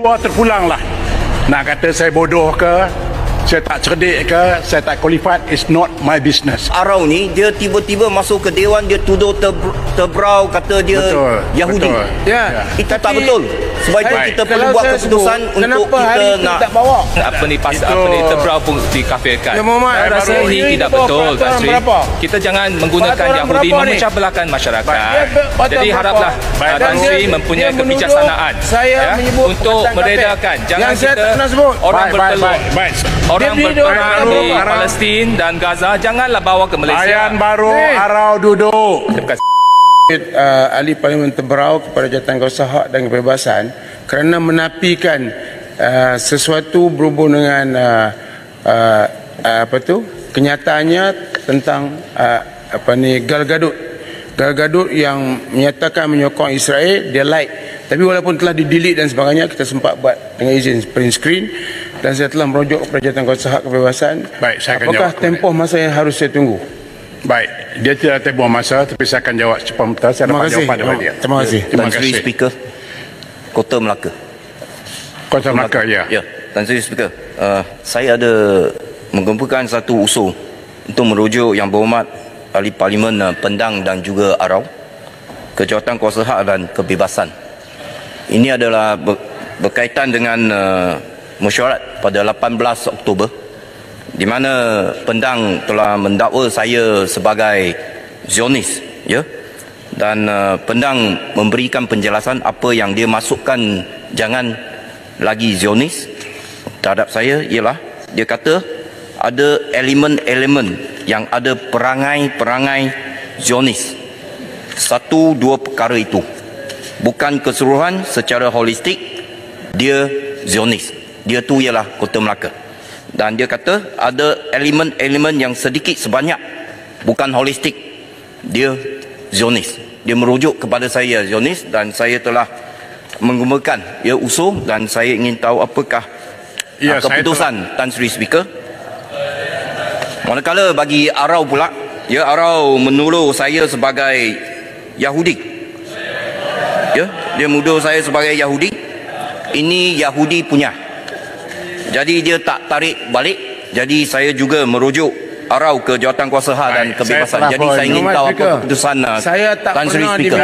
keluar terpulang lah. Nak kata saya bodoh ke, saya tak cerdik ke, saya tak qualified, it's not my business. Arau ni dia tiba-tiba masuk ke Dewan, dia tuduh terbrau, kata dia Betul, Yahudi. betul. Ya, Itu tak betul. Sebab itu kita perlu buat keputusan untuk kita nak tak bawa. Apa ni terbrau pun dikafirkan. Ya, Muhammad, Saya rasa baru ini ini tidak di bawah betul, peraturan Tan Sri. berapa? Kita jangan menggunakan Peraturan Yahudi berapa ni? memecah belahkan masyarakat. Peraturan Jadi berapa? haraplah Dan Tan Sri dia- mempunyai dia menuduh kebijaksanaan saya menyebut untuk perkataan meredakan. kafir. Jangan Yang saya tak kita pernah sebut. orang Baik, bertelur. baik. Orang Dia berperang video di Arau. Palestin dan Gaza janganlah bawa ke Malaysia. Ayan baru Ni. Arau duduk. Terima kasih. Ahli Parlimen Terberau kepada Jawatankuasa Hak dan Kebebasan kerana menafikan sesuatu berhubung dengan kenyataannya tentang Gal Gadot yang menyatakan menyokong Israel. Dia like, tapi walaupun telah di-delete dan sebagainya, kita sempat buat dengan izin print screen dan saya telah merujuk kepada Jawatankuasa Hak Kebebasan. Baik, saya akan apakah jawab tempoh masa yang harus saya tunggu? Baik, dia tidak tempoh masa, tapi saya akan jawab cepat. Saya dapat jawapan daripada dia. Terima kasih. Terima Tan Sri kasih. Speaker, Kota Melaka. Kota Melaka, ya. Ya, Tan Sri Speaker, saya ada mengemukakan satu usul untuk merujuk Yang Berhormat Ahli Parlimen Pendang dan juga Arau ke Jawatankuasa Hak dan Kebebasan. Ini adalah berkaitan dengan mesyuarat pada 18 Oktober di mana Pendang telah mendakwa saya sebagai Zionis, ya. Dan Pendang memberikan penjelasan apa yang dia masukkan jangan lagi Zionis terhadap saya ialah dia kata ada elemen-elemen yang ada perangai-perangai Zionis. Satu dua perkara itu bukan keseluruhan, secara holistik dia Zionis. Dia tu ialah Kota Melaka. Dan dia kata ada elemen-elemen yang sedikit sebanyak bukan holistik, dia Zionis. Dia merujuk kepada saya Zionis dan saya telah mengemukakan usul dan saya ingin tahu apakah keputusan Tan Sri Speaker. Manakala bagi Arau pula, Arau menuduh saya sebagai Yahudi. Dia menuduh saya sebagai Yahudi. Ini Yahudi punya. Jadi dia tak tarik balik. Jadi saya juga merujuk Arau ke Jawatankuasa Hak dan Kebebasan. Jadi saya ingin tahu apa keputusan Tan Sri Speaker.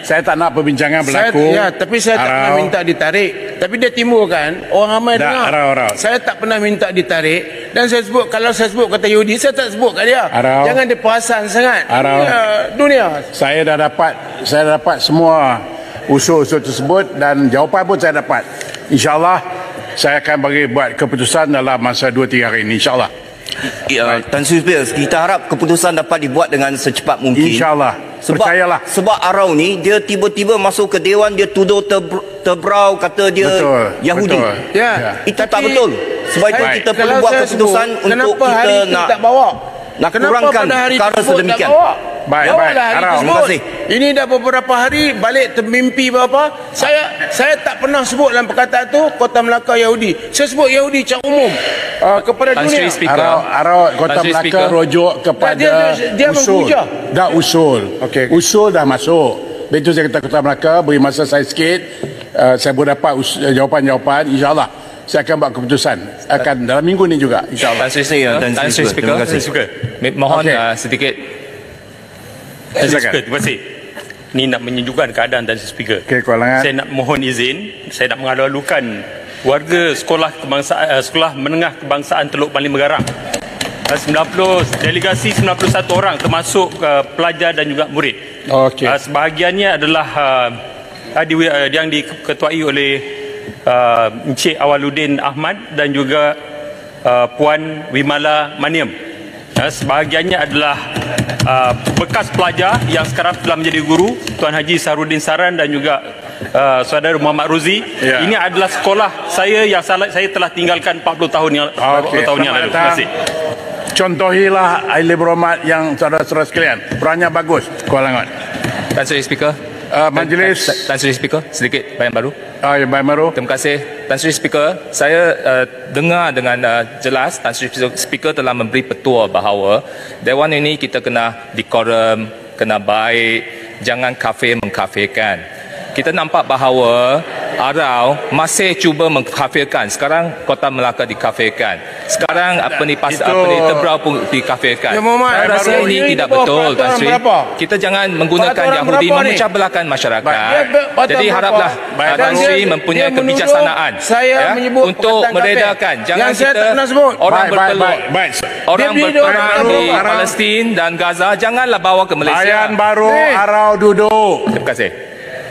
Saya tak nak perbincangan berlaku. Tapi saya tak pernah minta ditarik. Tapi dia timbulkan orang ramai dengar. Arau. Saya tak pernah minta ditarik dan saya sebut, kalau saya sebut kata Yahudi, saya tak sebut kat dia. Arau. Jangan dia perasan sangat. Arau. Dunia. Saya dah dapat semua usul-usul tersebut dan jawapan pun saya dapat. InsyaAllah saya akan bagi buat keputusan dalam masa 2-3 hari ini, insyaAllah. Tan Sri Speaker, kita harap keputusan dapat dibuat dengan secepat mungkin. InsyaAllah. Percayalah. Sebab Arau ni dia tiba-tiba masuk ke Dewan, dia tuduh terbrau, kata dia Betul, Yahudi. betul. Ya. Itu tak betul. Sebab itu kita perlu Kalau buat saya keputusan sebut, untuk kenapa kita hari itu nak tak bawa? kurangkan pada hari perkara tersebut sedemikian. tak bawa? Baik, Bawalah hari Arau. tersebut. Terima kasih. Ini dah beberapa hari balik termimpi berapa. Saya tak pernah sebut dalam perkataan tu Kota Melaka Yahudi. Saya sebut Yahudi secara umum kepada Tan dunia. Sri Speaker. Arau Kota Tan Sri Melaka Speaker. rujuk kepada Dia usul. menghujah. Dah usul. Okey. Usul dah masuk. Betul saya kata Kota Melaka, beri masa saya sikit. Saya boleh dapat jawapan-jawapan. InsyaAllah saya akan buat keputusan. Akan dalam minggu ni juga, insyaAllah. Tan Sri Speaker. Terima kasih. Mohon Okey. sedikit. Tan Sri Silakan. Speaker, terima kasih. Ni nak menyejukkan keadaan Tan Sri Speaker. Okey, Kuala. Saya nak mohon izin, saya nak mengalu-alukan warga sekolah kebangsaan, sekolah menengah kebangsaan Teluk Malim Megarang. 90 orang termasuk pelajar dan juga murid. Okey. Sebahagiannya adalah yang diketuai oleh Encik Awaluddin Ahmad dan juga Puan Wimala Maniam. Sebahagiannya adalah bekas pelajar yang sekarang telah menjadi guru, Tuan Haji Sahrudin Saran dan juga saudara Muhammad Ruzi. Ya. Ini adalah sekolah saya yang saya telah tinggalkan 40 tahun yang lalu. Terima kasih. Contohilah ahli berhormat yang saudara-saudara sekalian. Perannya bagus. Kuala Langat. Tan Sri Speaker. Majlis. Tan Sri Speaker, sedikit bayan baru. Ya, Baik Maru. Terima kasih Tan Sri Speaker. Saya dengar dengan jelas Tan Sri Speaker telah memberi petua bahawa Dewan ini kita kena decorum, kena baik, jangan kafir mengkafirkan. Kita nampak bahawa Arau masih cuba mengkafirkan. Sekarang Kota Melaka dikafirkan. Sekarang Tebrau pun dikafirkan. Ya, Muhammad, Saya rasa baru ini ini tidak bawa betul, Tan peraturan Sri. berapa? Kita jangan menggunakan Peraturan Yahudi berapa ni? memecah belahkan masyarakat. Baik. Jadi haraplah Baik. Tan Sri Dia- mempunyai dia menuduh kebijaksanaan saya menyebut untuk perkataan meredakan. kafir. Jangan Yang saya kita tak pernah sebut. orang Baik, berpeluh. baik. Orang Dia berperang orang di berperang. Palestin dan Gaza janganlah bawa ke Malaysia. Bayan baru Ni. Arau duduk. Terima kasih.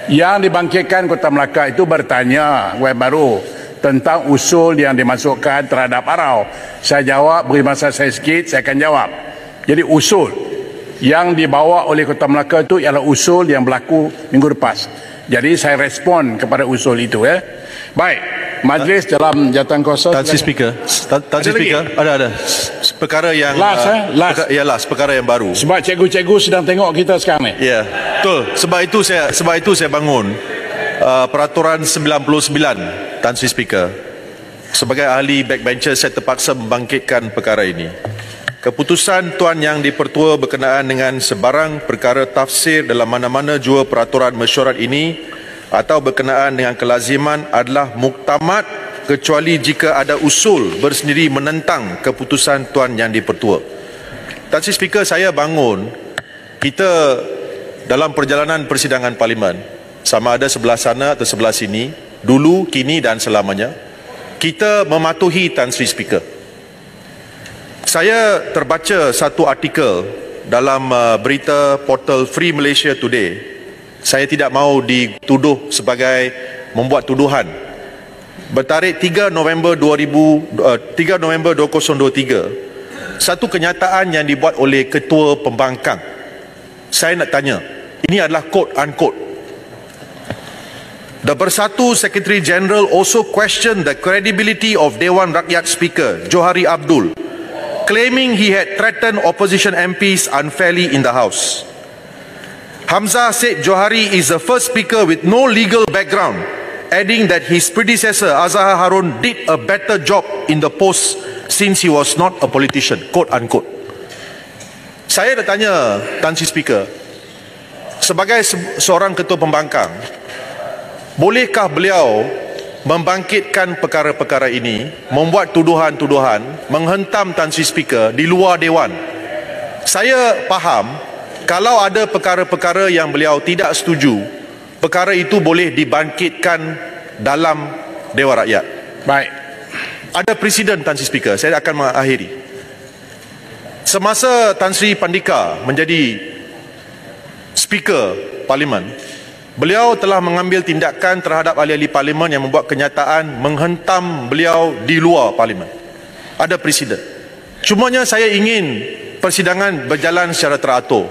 Yang dibangkitkan Kota Melaka itu bertanya, web baru, tentang usul yang dimasukkan terhadap Arau. Saya jawab, beri masa saya sikit, saya akan jawab. Jadi usul yang dibawa oleh Kota Melaka itu ialah usul yang berlaku minggu lepas. Jadi saya respon kepada usul itu. Baik, majlis dalam jawatankuasa. Tan Sri Speaker, Tan Sri Ada lagi? Speaker, ada. Perkara yang Last, last, perkara yang baru. Sebab cikgu-cikgu sedang tengok kita sekarang ni. Ya, betul. Sebab itu saya bangun peraturan 99, Tan Sri Speaker. Sebagai ahli backbencher, saya terpaksa membangkitkan perkara ini. Keputusan Tuan Yang di-Pertua berkenaan dengan sebarang perkara tafsir dalam mana-mana jua peraturan mesyuarat ini atau berkenaan dengan kelaziman adalah muktamad kecuali jika ada usul bersendiri menentang keputusan Tuan Yang di-Pertua. Tan Sri Speaker, saya bangun kita dalam perjalanan persidangan parlimen, sama ada sebelah sana atau sebelah sini, dulu, kini dan selamanya, kita mematuhi Tan Sri Speaker. Saya terbaca satu artikel dalam berita portal Free Malaysia Today. Saya tidak mahu dituduh sebagai membuat tuduhan. Bertarikh 3 November 2023, satu kenyataan yang dibuat oleh Ketua Pembangkang. Saya nak tanya, ini adalah quote unquote. The Bersatu Secretary General also questioned the credibility of Dewan Rakyat Speaker Johari Abdul, claiming he had threatened opposition MPs unfairly in the House. Hamzah said Johari is the first speaker with no legal background, adding that his predecessor Azhar Harun did a better job in the post since he was not a politician, quote unquote. Saya nak tanya Tan Sri Speaker, sebagai seorang ketua pembangkang, bolehkah beliau membangkitkan perkara-perkara ini, membuat tuduhan-tuduhan, menghentam Tan Sri Speaker di luar Dewan? Saya faham kalau ada perkara-perkara yang beliau tidak setuju, perkara itu boleh dibangkitkan dalam Dewan Rakyat. Baik. Ada presiden, Tan Sri Speaker, saya akan mengakhiri. Semasa Tan Sri Pandika menjadi Speaker Parlimen, beliau telah mengambil tindakan terhadap ahli-ahli parlimen yang membuat kenyataan menghentam beliau di luar parlimen. Ada presiden. Cumanya saya ingin persidangan berjalan secara teratur.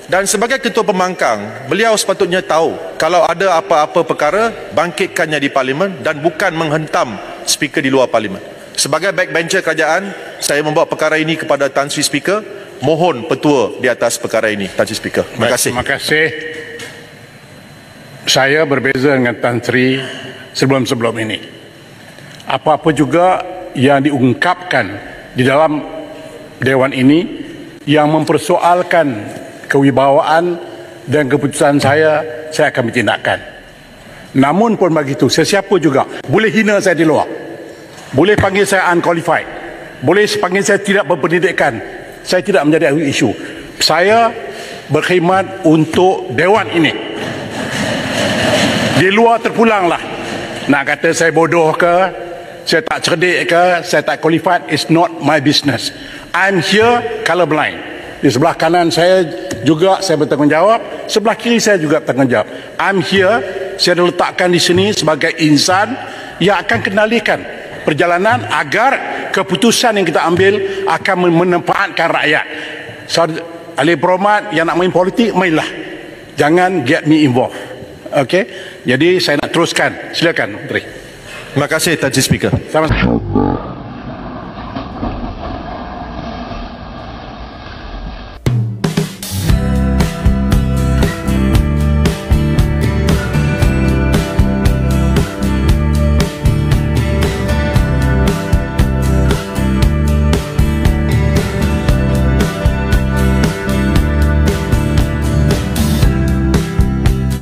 Dan sebagai ketua pembangkang, beliau sepatutnya tahu kalau ada apa-apa perkara, bangkitkannya di parlimen dan bukan menghentam speaker di luar parlimen. Sebagai backbencher kerajaan, saya membawa perkara ini kepada Tan Sri Speaker. Mohon petua di atas perkara ini, Tan Sri Speaker. Terima kasih. Terima kasih. Saya berbeza dengan Tan Sri sebelum-sebelum ini. Apa-apa juga yang diungkapkan di dalam Dewan ini yang mempersoalkan kewibawaan dan keputusan saya akan bertindakkan. Namun pun begitu, sesiapa juga boleh hina saya di luar. Boleh panggil saya unqualified. Boleh panggil saya tidak berpendidikan. Saya tidak menjadi ahli isu. Saya berkhidmat untuk Dewan ini. Di luar terpulanglah. Nak kata saya bodoh ke, saya tak cerdik ke, saya tak qualified, it's not my business. I'm here colorblind. Di sebelah kanan saya juga saya bertanggungjawab, sebelah kiri saya juga bertanggungjawab. I'm here, saya diletakkan di sini sebagai insan yang akan kendalikan perjalanan agar keputusan yang kita ambil akan memanfaatkan rakyat. So, ahli peromat yang nak main politik, mainlah. Jangan get me involved. Okey, jadi saya nak teruskan. Silakan, Menteri. Terima kasih, Tan Sri Speaker. Sama-sama.